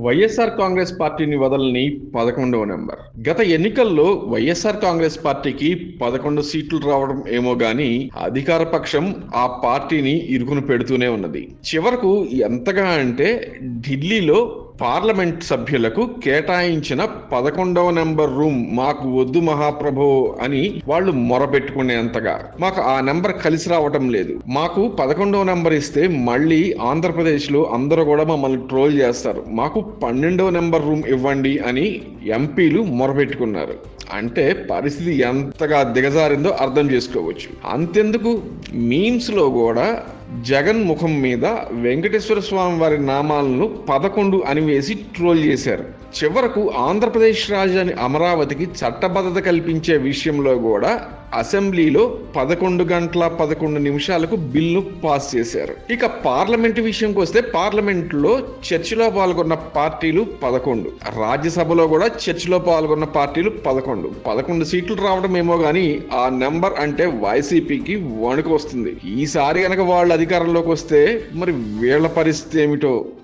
వైఎస్ఆర్ కాంగ్రెస్ పార్టీని వదలని 11వ నెంబర్. గత ఎన్నికల్లో వైఎస్ఆర్ కాంగ్రెస్ పార్టీకి 11 సీట్లు రావడం ఏమో గాని అధికార పక్షం ఆ పార్టీని ఇరుకును పెడుతూనే ఉన్నది. చివరకు ఎంతగా అంటే ఢిల్లీలో పార్లమెంట్ సభ్యులకు కేటాయించిన 11వ నెంబర్ రూమ్ మాకు వద్దు మహాప్రభో అని వాళ్ళు మొరపెట్టుకునేంతగా మాకు ఆ నెంబర్ కలిసి రావటం లేదు. మాకు 11వ నెంబర్ ఇస్తే మళ్ళీ ఆంధ్రప్రదేశ్ లో అందరూ కూడా మమ్మల్ని ట్రోల్ చేస్తారు, మాకు 12వ నెంబర్ రూమ్ ఇవ్వండి అని ఎంపీలు మొరపెట్టుకున్నారు. అంటే పరిస్థితి ఎంతగా దిగజారిందో అర్థం చేసుకోవచ్చు. అంతెందుకు, మీమ్స్ లో కూడా జగన్ ముఖం మీద వెంకటేశ్వర స్వామి వారి నామాలను 11 అని వేసి ట్రోల్ చేశారు. చివరకు ఆంధ్రప్రదేశ్ రాజధాని అమరావతికి చట్టబద్ధత కల్పించే విషయంలో కూడా అసెంబ్లీలో 11 గంటల 11 నిమిషాలకు బిల్లు పాస్ చేశారు. ఇక పార్లమెంట్ విషయంకి వస్తే పార్లమెంట్లో చర్చలో పాల్గొన్న పార్టీలు 11, రాజ్యసభలో కూడా చర్చలో పాల్గొన్న పార్టీలు 11 సీట్లు రావడం ఏమో గానీ ఆ నెంబర్ అంటే వైసీపీకి వణుకు వస్తుంది. ఈసారి కనుక వాళ్ళు అధికారంలోకి వస్తే మరి వీళ్ళ పరిస్థితి ఏమిటో.